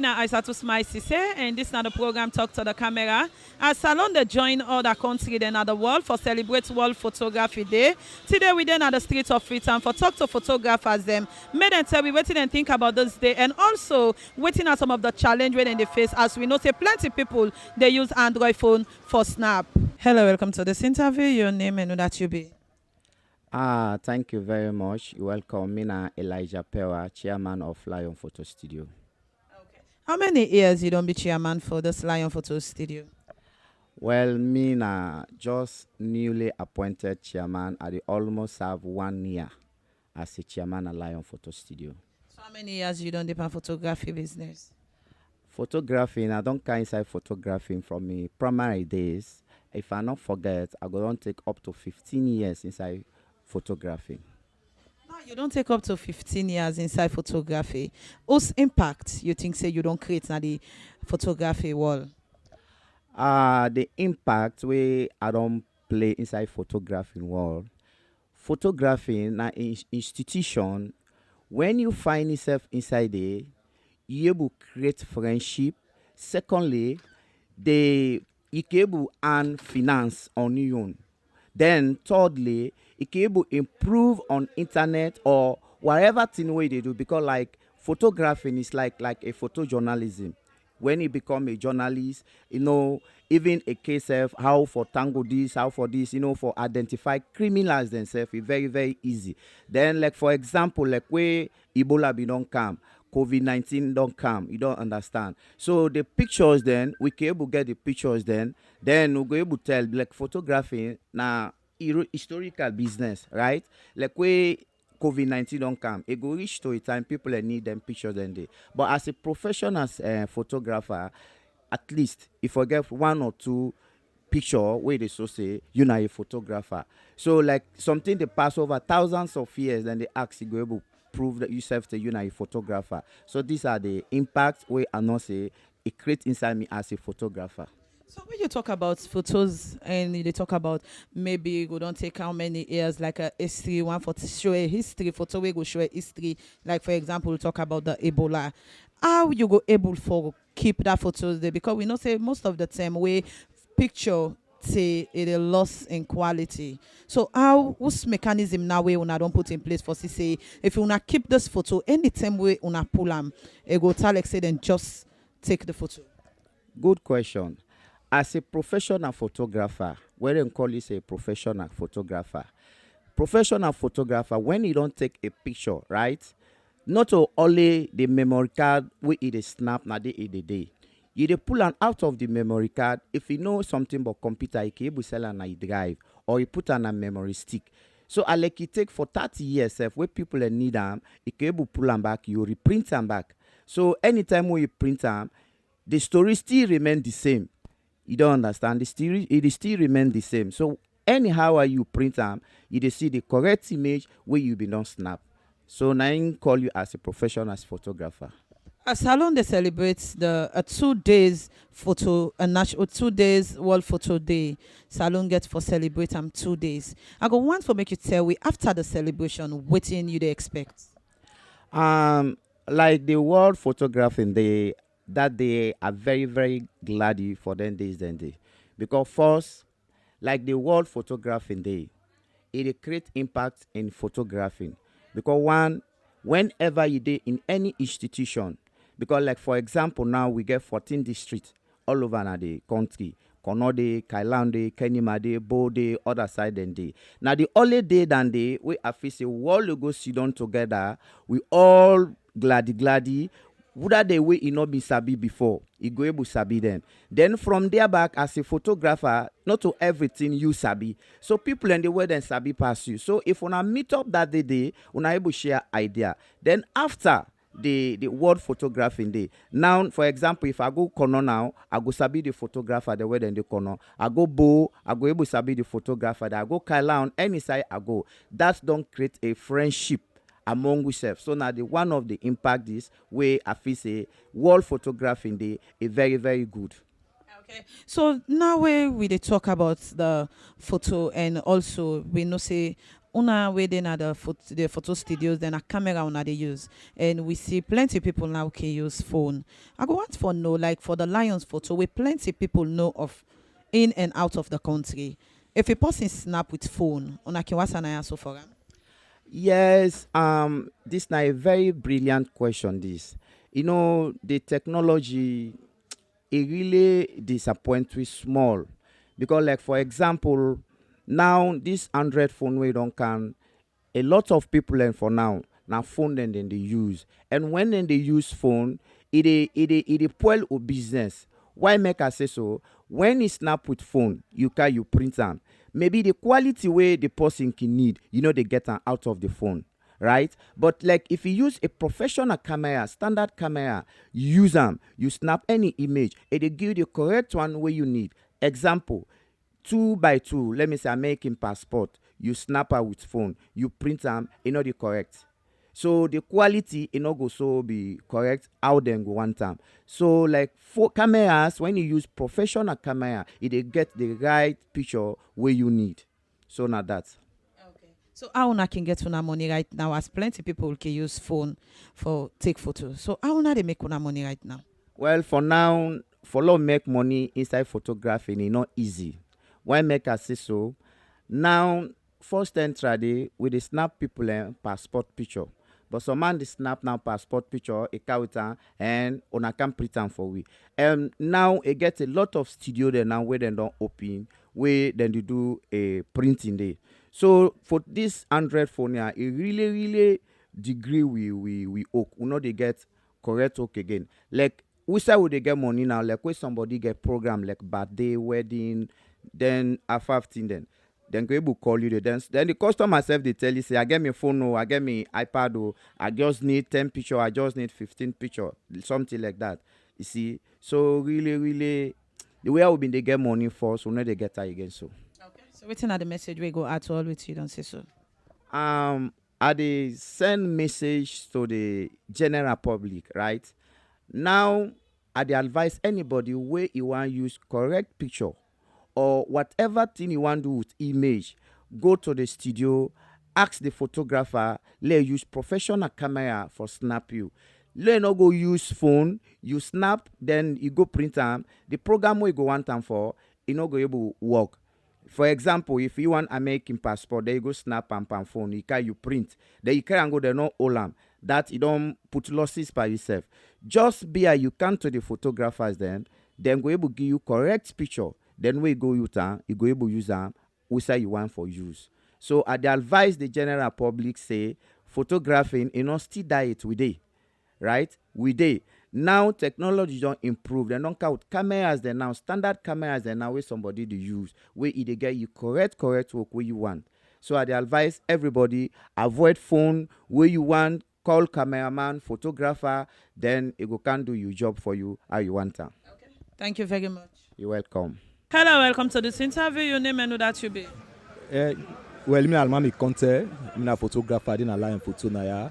name is Isatu Smile Sesay, and this is the program Talk to the Camera. As Salon they join all the country then at the world for celebrate World Photography Day. Today we then at the streets of Freetown for talk to photographers them. Made them tell we waiting and think about this day and also waiting at some of the challenge when they face as we know say plenty people they use Android phone for snap. Hello, welcome to this interview. Your name and who that you be? Thank you very much. You welcome me na Elijah Pewa, chairman of Lion Photo Studio. Okay. How many years you don't be chairman for this Lion Photo Studio? Well, me na just newly appointed chairman. I dey almost have 1 year as a chairman at Lion Photo Studio. So how many years you don't depend photography business? Photographing, I don't kind inside photographing from me primary days. If I not forget, I go don take up to 15 years inside photography. No, you don't take up to 15 years inside photography. Whose impact you think say you don't create na the photography world? The impact where I don't play inside photography world. Photography na institution. When you find yourself inside there, you able create friendship. Secondly, you able earn finance on your own. Then thirdly, you can able improve on internet or whatever thing way they do, because like photographing is like a photojournalism. When you become a journalist, even a case of how for tango this, how for this, for identify criminals themselves is very, very easy. Then like for example, like where Ebola be don't come, COVID-19 don't come, you don't understand. So the pictures then, we can able get the pictures then we'll go able to tell like photography now historical business, right? Like where COVID-19 don't come, it go reach to a time people need them pictures then day. But as a professional photographer, at least if I get 1 or 2 picture where they so say you know a photographer. So like something they pass over thousands of years, then they ask you go able to prove that yourself to you know a photographer. So these are the impacts where I not say it creates inside me as a photographer. So when you talk about photos and they talk about maybe we don't take how many years, like a history, one for to show a history, photo we go show a history, like for example, we talk about the Ebola. How you go able for keep that photos there? Because we know say most of the time we picture say it a loss in quality. So how what's mechanism now we una don't put in place for say if you wanna keep this photo anytime we una pull them, it go tell like say then just take the photo. Good question. As a professional photographer, where they call it a professional photographer, when you don't take a picture, right? Not only the memory card we it is snap na day in the day. You dey pull an out of the memory card. If you know something about computer, you can able sell an a drive or you put on a memory stick. So I like it take for 30 years where people need them, you can able pull them back, you reprint them back. So anytime when you print them, the story still remain the same. You don't understand. It still remain the same. So anyhow you print them, you see the correct image where you be not snap. So now I call you as a professional photographer. A salon they celebrate the 2 days photo a national 2 days World Photo Day. Salon get for celebrate them 2 days. I go want for make you tell we after the celebration waiting you they expect. Like the World Photographing Day. That they are very, very glad for them days then day. Because first, like the World Photographing Day, it create impact in photographing. Because whenever you do in any institution, because like for example now we get 14 districts all over the country. Konode, Kailande, Kenimade, Bode, other side than day. Now the only day than day we have say all go sit down together, we all gladdy. Would that the way he not be sabi before, he go able sabi them. Then from there back as a photographer, not to everything you sabi. So people in the world then sabi pass you. So if una meet up that day, una able share idea. Then after the World Photographing Day, now for example, if I go Kono now, I go sabi the photographer the way then the Kono. I go Bo, I go able sabi the photographer. I go Kaila on any side I go. That don't create a friendship among ourselves. So now the one of the impact is where I feel say World Photographing Day is very, very good. Okay. So now we talk about the photo and also we know say una within at the photo studios, then a camera una they use, and we see plenty people now can use phone. I go want for know like for the Lions photo, we plenty people know of in and out of the country. If a person snap with phone, una can what's an answer for them? Yes, this now a very brilliant question. This, the technology it really disappoints we small because, like for example, now this Android phone we don't can a lot of people and for now phone then they use, and when then they use phone, it spoil a business. Why make I say so? When you snap with phone, you print them. Maybe the quality way the person can need, they get them out of the phone, right? But like if you use a professional camera, standard camera, use them, you snap any image, it will give you the correct one where you need. Example, 2 by 2, let me say American passport, you snap her with phone, you print them, the correct. So the quality go so be correct how then go one time. So like for cameras, when you use professional camera, it get the right picture where you need. So now that. Okay. So how una can get una money right now? As plenty people can use phone for take photos. So how una they make una money right now? Well, for now, for long make money inside photography, it's not easy. Why make I say so? Now, first enter with the snap people passport picture. But some man they snap now passport picture, a counter, and on a can pretend for we. And now it gets a lot of studio there now where they don't open, where then they do a printing day. So for this Android phone here, it really degree we oak. We know they get correct oak again. Like we say would they get money now, like when somebody get program like birthday, wedding, then a 15 then go able call you the dance. Then the customer self they tell you say I get me phone I get me iPad I just need 10 picture, I just need 15 picture, something like that. You see, so really the way I will be they get money for so now they get that again. So okay. So waiting at the message we go at all with you don't say so. I they send message to the general public, right? Now I they advise anybody where you want use correct picture or whatever thing you want to do with image, go to the studio, ask the photographer, let use professional camera for snap you. Let not go use phone, you snap, then you go print them. The program where you go want time for, you not go able to work. For example, if you want American passport, then you go snap and phone, you print. Then you can go there no olam. That you don't put losses by yourself. Just be you come to the photographers then go able to give you correct picture. Then we go you go able to use them, we say you want for use. So I advise the general public say photographing, still diet we day, right? We day. Now technology don't improve. They don't count cameras. They now standard cameras. They now where somebody to use where they get you correct work where you want. So I advise everybody avoid phone where you want. Call cameraman, photographer. Then it can do your job for you how you want them. Okay. Thank you very much. You're welcome. Hello, welcome to this interview. Your name and who that you be? Well, me Almami Conte, I'm a photographer in a line photo na.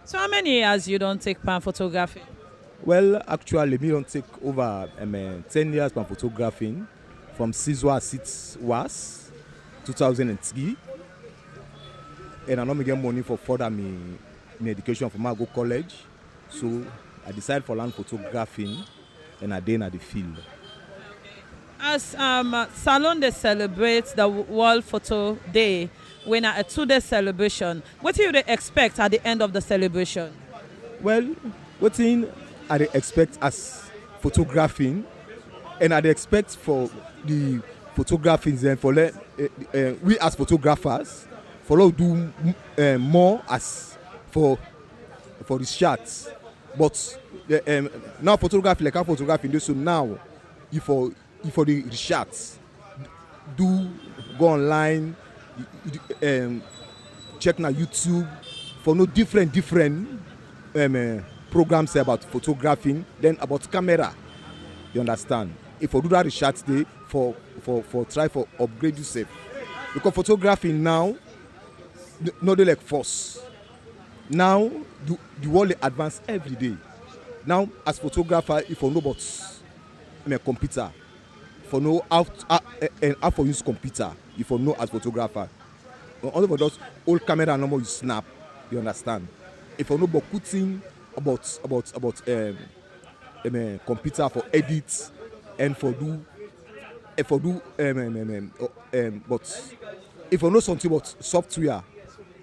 So how many years you don't take pan photography? Well, actually, me don't take over 10 years pan photographing from Sizwa Sits was 2003. And I know me get money for further me education from Mago College. So I decided for learn photographing and I then at the field. As Salon they celebrate the World Photo Day, when a 2-day celebration, what do you expect at the end of the celebration? Well, what thing I expect as photographing, and I expect for the photographing and for we as photographers for do more as for the shots, but now photography like our photography do so now for the shots do go online check na YouTube for no different programs about photographing then about camera you understand if you do that shots day for try for upgrade yourself because photography now no dey like force now the world dey advance every day now as photographer if you know about computer for know how for use computer if you know as photographer only for those old camera normal you snap. You understand? If you know about putting about computer for edit and for do but if you know something about software,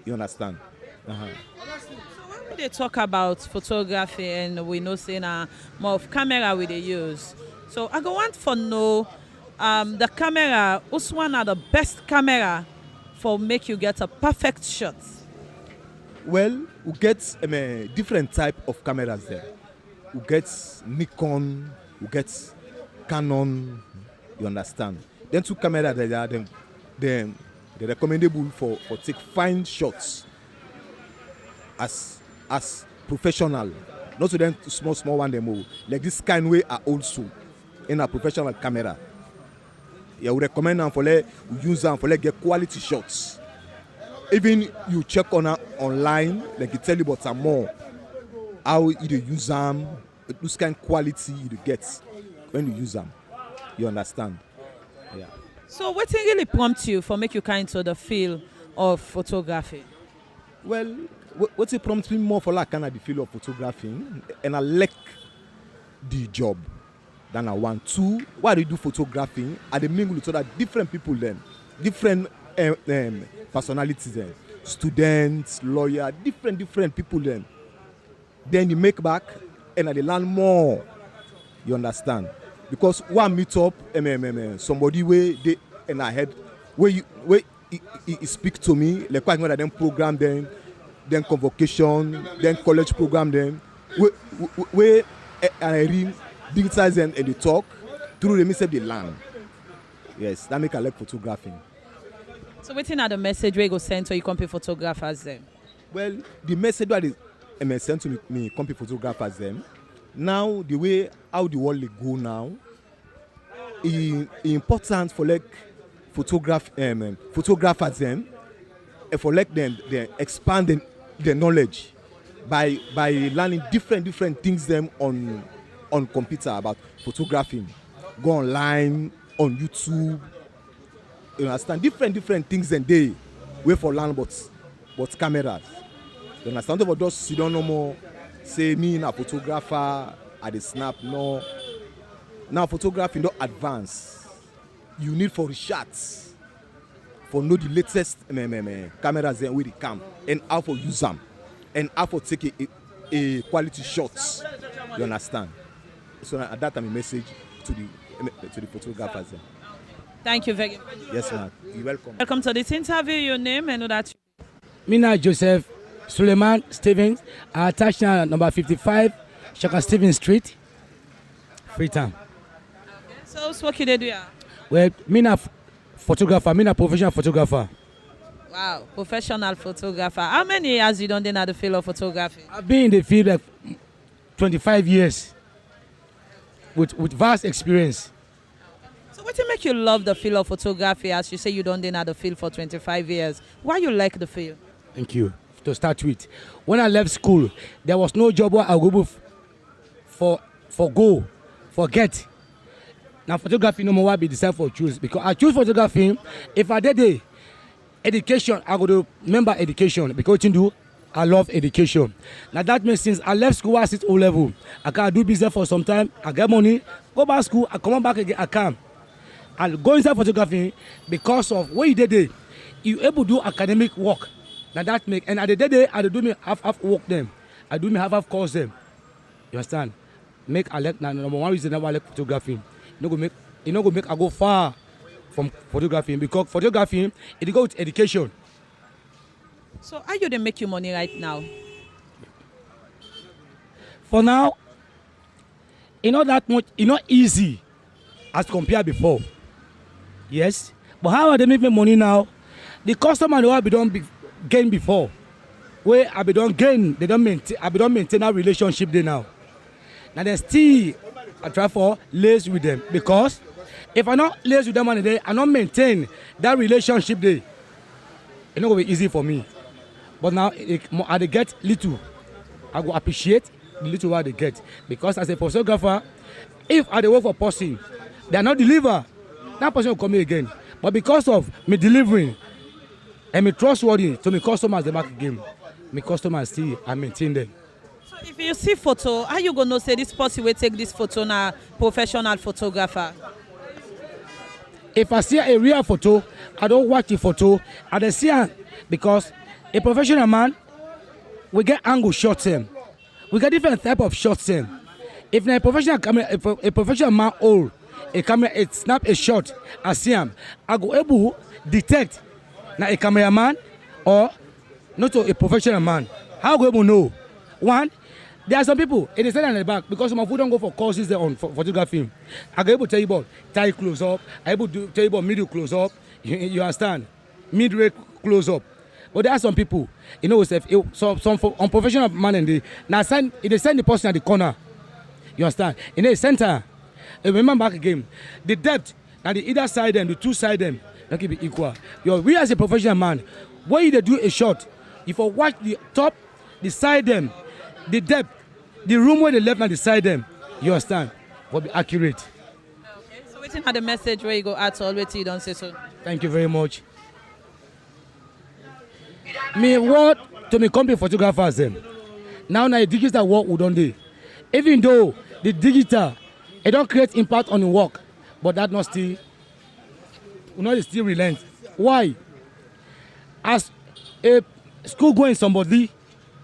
you understand. When they talk about photography and we know saying more of camera we they use. So I go want for know the camera, which one are the best camera for make you get a perfect shot? Well, we get different type of cameras there. We get Nikon, we get Canon, you understand. Then two cameras that are they're recommendable for take fine shots as professional. Not to them small one them all. Like this kind way are also in a professional camera. Yeah, we recommend them for use them for get quality shots. Even you check online, like it tell you about some more how you use them, this kind of quality you get when you use them. You understand? Yeah. So what thing really prompt you for make you kind to the feel of photography? Well, what it prompts me more for like kind of the feel of photography, and I like the job than I want to. Why do you do photography? I mingle with other different people then, different personalities then, students, lawyer, different people then. Then you make back and I learn more. You understand? Because one meet up, somebody where they and I had where he speak to me like quite more than program them. Then convocation, then college program them, where I read, digitize them and they talk, through the message they learn. Yes, that make I like photographing. So what are the message we go send to you company photographers then? Well, the message that is sent to me company photographers them, now the way how the world go now, is important for like photographers them, and for like them expanding their knowledge by learning different things them on computer about photographing. Go online on YouTube. You understand different things and they wait for learn but cameras. You understand? About those you don't know more. Say me a photographer at the snap no. Now photography don't advance. You need for the shots. For know the latest cameras and where they come and how for use them and how for take a quality shots. You understand? So that I'm a message to the photographers. Thank you very much. Yes, ma'am. You're welcome. Welcome to this interview. Your name and that. Mina Joseph Suleiman Stevens. I attach now number 55, Shaka Stevens Street, Freetown. So what can they do? Well, Mina photographer, Mina professional photographer. Wow, professional photographer. How many years you done in the field of photography? I've been in the field like 25 years with vast experience. So what make you love the field of photography as you say you done in the field for 25 years? Why you like the field? Thank you. To start with, when I left school, there was no job where I would go forget. Now photography no more be decided for choose because I choose photography. If I did the education, I go to remember education because I love education. Now that makes sense. I left school, I sit O level. I can do business for some time. I get money, go back to school, I come back again, I can. And go inside photography because of what you did there, you able to do academic work. Now that make and at the day I do me half work them. I do me half course them. You understand? Make I like now number one reason why I like photography. You know go make I go far from photography because photography it go with education. So how you they make you money right now? For now, that much, easy as compared before. Yes, but how are they make me money now? The customer they have done gain before. Where I be don't gain, they don't maintain. I be don't maintain that relationship there now. Now they still I try for lace with them because if I not lace with them on the day, I not maintain that relationship there. It's not gonna be easy for me. But now I they get little, I go appreciate the little what they get because as a photographer, if I they work for person, they are not deliver, that person will come here again. But because of me delivering, and me trustworthy to me customers the back game. Me customers still I maintain them. So if you see photo, how you gonna say this person will take this photo na professional photographer? If I see a real photo, I don't watch the photo. I dey see am because a professional man, we get angle shots him. We get different type of shots him. If na a professional camera, if a professional man hold a camera, it snap a shot, I see him. I go able detect na a cameraman or not a professional man. How go able know? One, there are some people, it is said on the back because some of you don't go for courses there on photography. I go able to tell you about tie close up, I able to tell you about middle close up, you understand? Mid-range close up. But there are some people, you know, some unprofessional man and they now send the person at the corner. You understand? In the center, remember back again, the depth and the either side and the two side them, don't keep it equal. We as a professional man, when you do a shot, if you watch the top, the side them, the depth, the room where they left and the side them, you understand? Will be accurate. Okay. So waiting at the message where you go at all, wait till you don't say so. Thank you very much. Me what to me company photographers them. Now the digital work we don't do. Even though the digital it don't create impact on the work, but that not still still relent. Why? As a school going somebody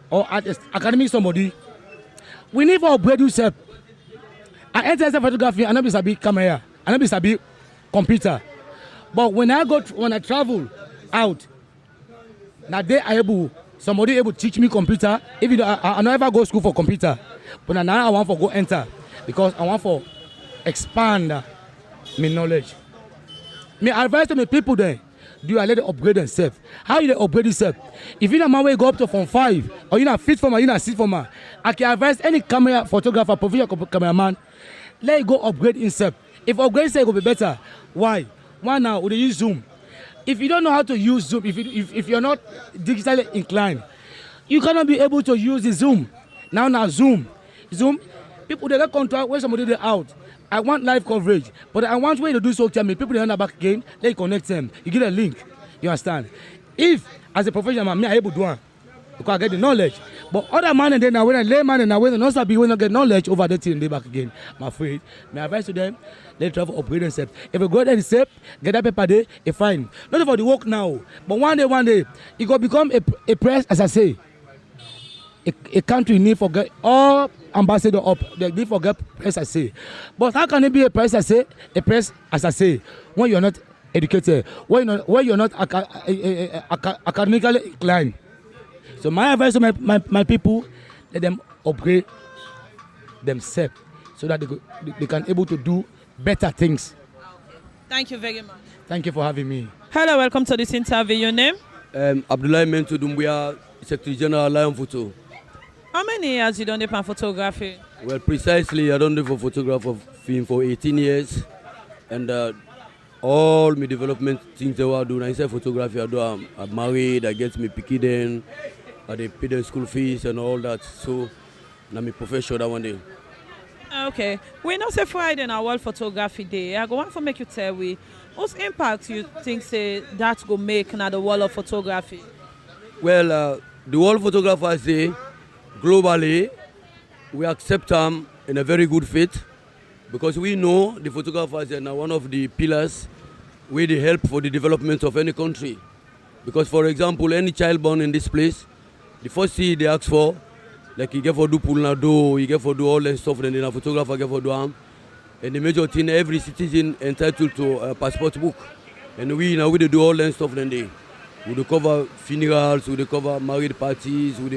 or at academy somebody, we need to upgrade yourself. I enter photography, I never sabi camera, I never sabi computer. But when I travel out, now they are able, somebody able to teach me computer. Even though I never go school for computer, but now I want to go enter because I want to expand my knowledge. Me advise to my people there. Do you let them upgrade themselves? How you upgrade yourself? If you're not man way go up to from 5, or you're not fit for man, you're not sit for man, I can advise any camera photographer, professional cameraman, let it go upgrade himself. If upgrade himself will be better. Why? Why now? Would they use Zoom? If you don't know how to use Zoom, if you're not digitally inclined, you cannot be able to use the Zoom. Now Zoom, people they get contract when somebody they out. I want live coverage, but I want way to do so. Tell me, people they on the back again, they connect them. You get a link. You understand? If as a professional man, me I able to do one because I get the knowledge. But other man and then now when I lay man and now when they not sabi when I get knowledge over the thing they back again. I'm afraid. My advice to them, they travel upgrade themselves. If you go there safe, get that paper there, it's fine. Not for the work now, but one day, it go become a press as I say. A country need forget all ambassador up. They need forget press as I say. But how can it be a press as I say when you're not educated, when you're not academically inclined? So my advice to my people, let them upgrade themselves so that they can able to do better things. Thank you very much. Thank you for having me. Hello, welcome to this interview. Your name? Abdullahi Mentu Dumbuya, Secretary General Lion Photo. How many years you done for photography? Well, precisely, I don't do for photography for 18 years. And all my development things I was doing, I say photography, I'm married, I get me picky then, I pay the school fees and all that. So, I'm a professional one day. Okay. We know say Friday in our World Photography Day. I go want to make you tell we whose impact you think say that go make na the world of photography? Well, the World Photographers Day, globally, we accept them in a very good faith because we know the photographers are one of the pillars where they help for the development of any country. Because, for example, any child born in this place, the first thing they ask for, like you get for do pool do, you get for do all that stuff, and then a photographer get for do them. And the major thing, every citizen entitled to a passport book. And we now we do all that stuff, then we cover funerals, we cover married parties, we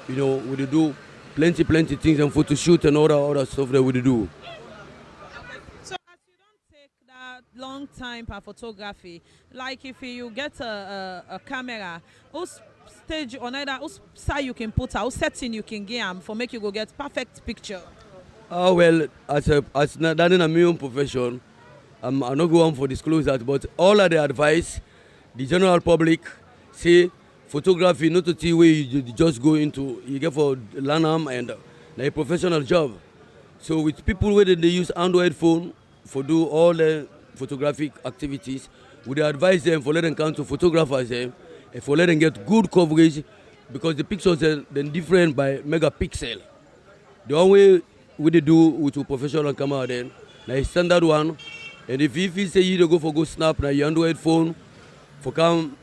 do plenty things and photo shoot and all that other stuff that we do. So as you don't take that long time for photography, like if you get a camera, whose stage or either whose side you can put out, whose setting you can get for make you go get perfect picture? Well, as that in a my own profession, I'm not going for disclose that, but all of the advice, the general public say photography not to see where you just go into, you get for learn them and like a professional job. So with people where they use Android phone for do all the photographic activities, we advise them for let them come to photographers for let them get good coverage, because the pictures are then different by megapixel. The one way we they do with a professional camera then, now a standard one. And if you say you go for go snap now your Android phone for come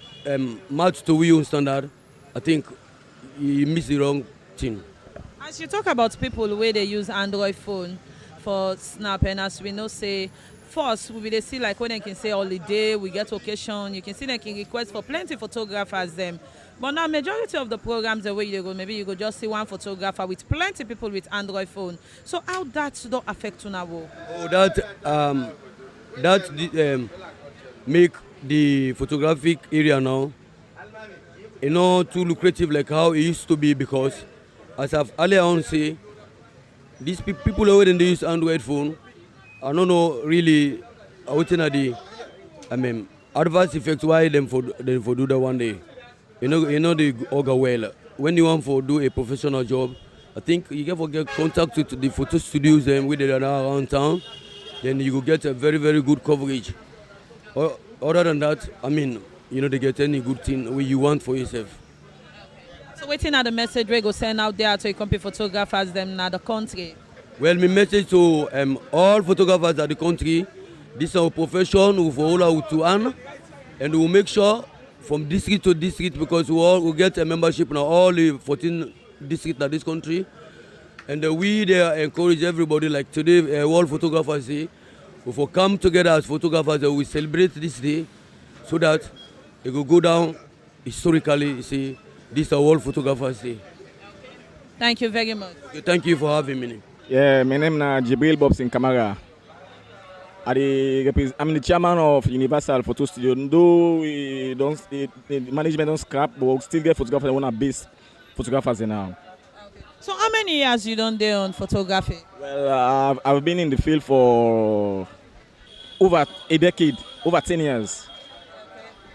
match to we on standard, I think you miss the wrong thing. As you talk about people where they use Android phone for snap, and as we know, say first we will see like when they can say holiday, we get occasion, you can see they can request for plenty photographers them. But now majority of the programs the way you go, maybe you go just see one photographer with plenty people with Android phone. So how that don't affect now? Oh, that make the photographic area now too lucrative like how it used to be, because as I've earlier on say, these people already they use Android phone. I don't know really what are the adverse effects why them for do that one day. You know they all go well. When you want for do a professional job, I think you can get contact with the photo studios and with them around town. Then you will get a very, very good coverage. Other than that, they get any good thing you want for yourself. So waiting at the message we go send out there to company photographers them in the country. Well, my message to all photographers at the country, this is our profession, we follow out to earn, and we will make sure from district to district, because we get a membership now all the 14 districts in this country. And we there encourage everybody, like today, World Photographers Day. We will come together as photographers and we celebrate this day so that it will go down historically. See, this is World Photographers Day. Thank you very much. Thank you for having me. Yeah, my name is Jibril Bobson Kamara. I'm the chairman of Universal Photo Studio. Though the management don't scrap, but we still get photographers that want to base photographers now. So how many years you done there on photography? Well, I've been in the field for over a decade, over 10 years.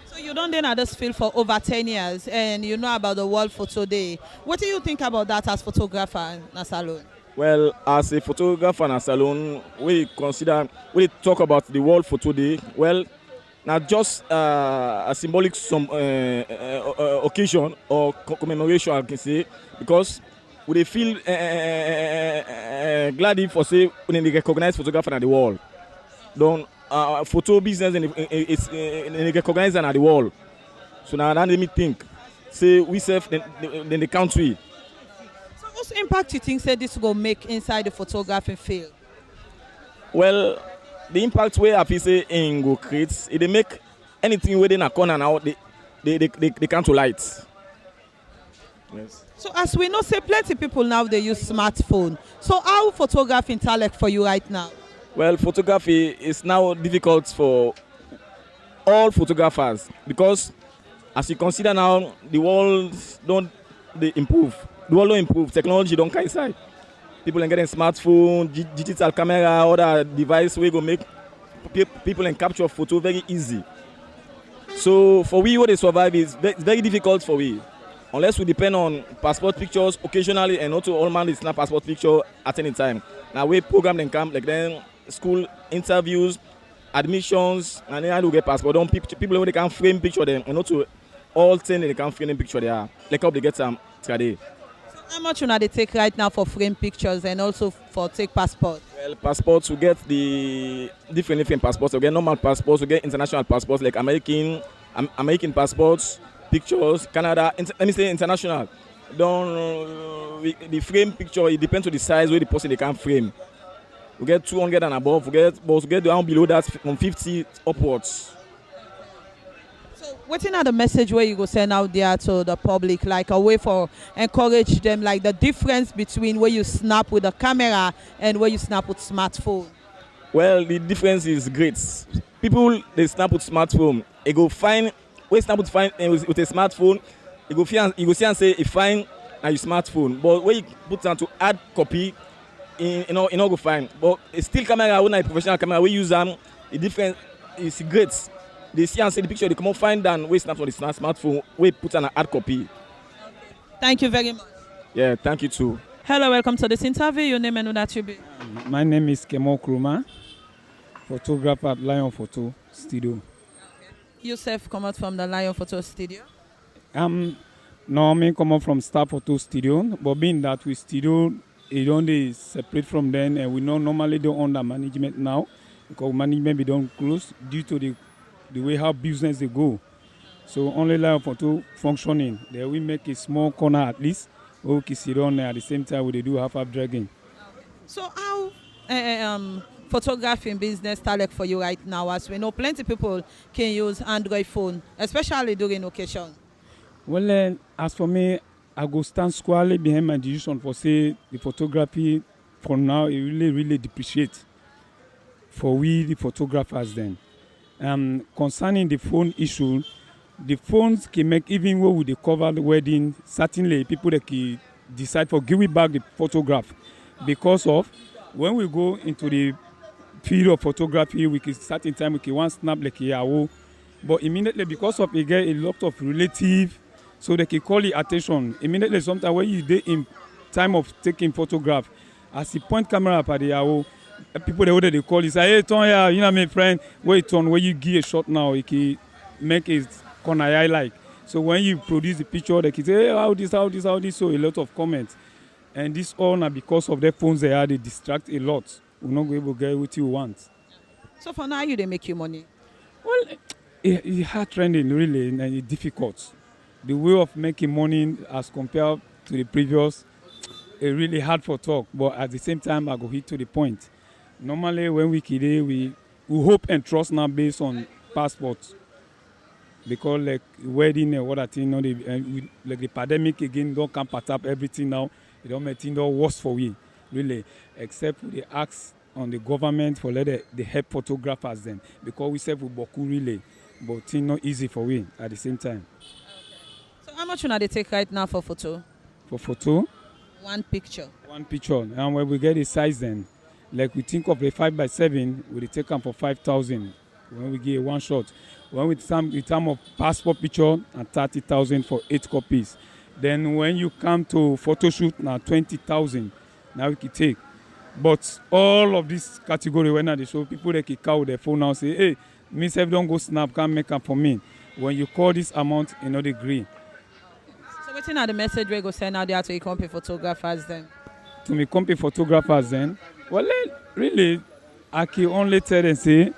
So you done there in this field for over 10 years, and you know about the World Photo Day. What do you think about that as photographer in a salon? Well, as a photographer in a salon, we talk about the World Photo Day. Well, not just a symbolic occasion or commemoration, I can say, because we feel glad for say when they recognize photographer in the world. Don't photo business it's recognized in the world. So now let me think. Say we serve in the country. So what impact you think say this will make inside the photography field? Well, the impact where I feel say in go create it they make anything within a corner now they come to light. Yes. So as we know, say plenty people now they use smartphone. So how photography intellect for you right now? Well, photography is now difficult for all photographers because as you consider now the world don't they improve. The world don't improve. Technology don't coincide. People are getting smartphone, digital camera, other device we go make people and capture photo very easy. So for we what they survive is very difficult for we. Unless we depend on passport pictures occasionally and also all man is snap passport picture at any time. Now we program them come like then school interviews, admissions, and then how do we get passport? Don't people they can frame picture them and also all 10 they can frame picture there. Like how they get some today. So how much you know they take right now for frame pictures and also for take passport? Well, passports we get the different passports. We get normal passports, we get international passports like American passports. Pictures, Canada, let me say international. The frame picture, it depends on the size where the person they can frame. We get 200 and above, we get the one below that from 50 upwards. So what's the message where you go send out there to the public, like a way for encourage them, like the difference between where you snap with a camera and where you snap with smartphone? Well, the difference is great. People, they snap with smartphone, they go find we snap with a smartphone, you go see and say if fine na your smartphone. But when you put on to add copy, you know go fine. But it's still camera, when a professional camera, we use them. The difference is great. They see and say the picture they come out fine than we snap on the smartphone, we put on an add copy. Thank you very much. Yeah, thank you too. Hello, welcome to this interview. Your name and who that you be? My name is Kemo Kruma, photographer at Leone Photo Studio. Yourself come out from the Lion Photo Studio? No, me come up from Star Photo Studio, but being that we studio, it only separate from them, and we know normally don't under management now, because management we don't close due to the way how business they go. So only like photo functioning. Then we make a small corner at least, where we can sit on there at the same time we do half dragging. So how photography business start like for you right now? As we know, plenty people can use Android phone, especially during occasion. Well, as for me, I go stand squarely behind my decision for say the photography for now it really depreciate for we the photographers then. Concerning the phone issue, the phones can make even though we cover the wedding, certainly people that can decide for give back the photograph because of when we go into the field of photography, we can certain time we can one snap like a but immediately because of it get a lot of relative. So they can call it attention. Immediately, sometimes when you dey in time of taking photograph, as you point camera up at the hour, people they call you say, hey, turn here, you know my friend, wait on where you give a shot now, it can make it corner eye like. So when you produce the picture, they can say, hey, how this, so a lot of comments. And this all now because of their phones they distract a lot. We're not able to get what you want. So for now, they make you money? Well, it's hard trending really and it's difficult. The way of making money as compared to the previous, it's really hard for talk. But at the same time, I go hit to the point. Normally, when we kid, we hope and trust now based on passports. Because like wedding and what I think, like the pandemic again, don't come pat up everything now. It don't make things worse for we, really. Except they ask on the government for let the help photographers then. Because we say we boku really, but it's not easy for we at the same time. How much will they take right now for photo? For photo? One picture. One picture. And when we get the size then, like we think of a 5x7, we take them for 5,000 when we get one shot. When we time of passport picture and 30,000 for 8 copies. Then when you come to photo shoot, now 20,000. Now we can take. But all of this category when they show people they can call their phone now say, hey, myself don't go snap, can't make up for me. When you call this amount, you know they agree. What's the message we go send out there to your company photographers then? To me company photographers then? Well, really, I can only tell them say,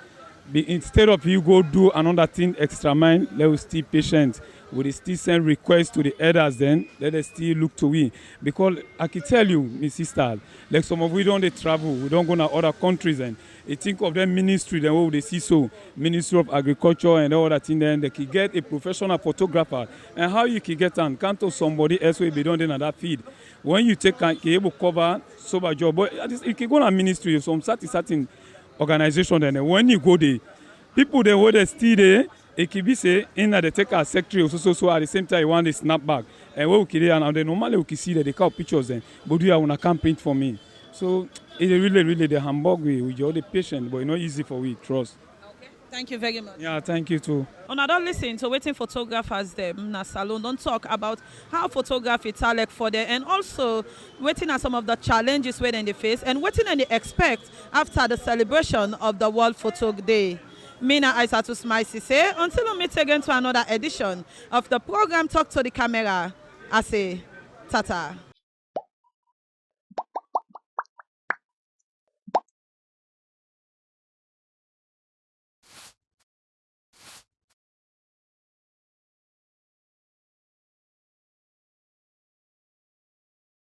instead of you go do another thing extra mind, let us stay patient. We still send requests to the elders then, let us still look to we. Because I can tell you, Miss Sister, like some of we don't they travel, we don't go to other countries and you think of them ministry, then what they see so, Ministry of Agriculture and all that thing, then they can get a professional photographer. And how you can get on, can't tell somebody else will be done in that feed. When you take can able cover sober job, but you can go to ministry of some certain organization then when you go there, people they were still there. It can be say in that they take our secretary so at the same time you want the snapback and what we can do and they normally we can see that they cut pictures then but you want to campaign for me so it's really the Hamburg way with all the patient but it's not easy for we trust. Okay, thank you very much. Yeah, thank you too. I don't listen to waiting photographers there na salon don't talk about how photography talent for them and also waiting at some of the challenges where they face and waiting and they expect after the celebration of the World Photo Day. Mina Isatu Smile Sesay. Until we meet again to another edition of the program Talk to the Camera. I say, tata.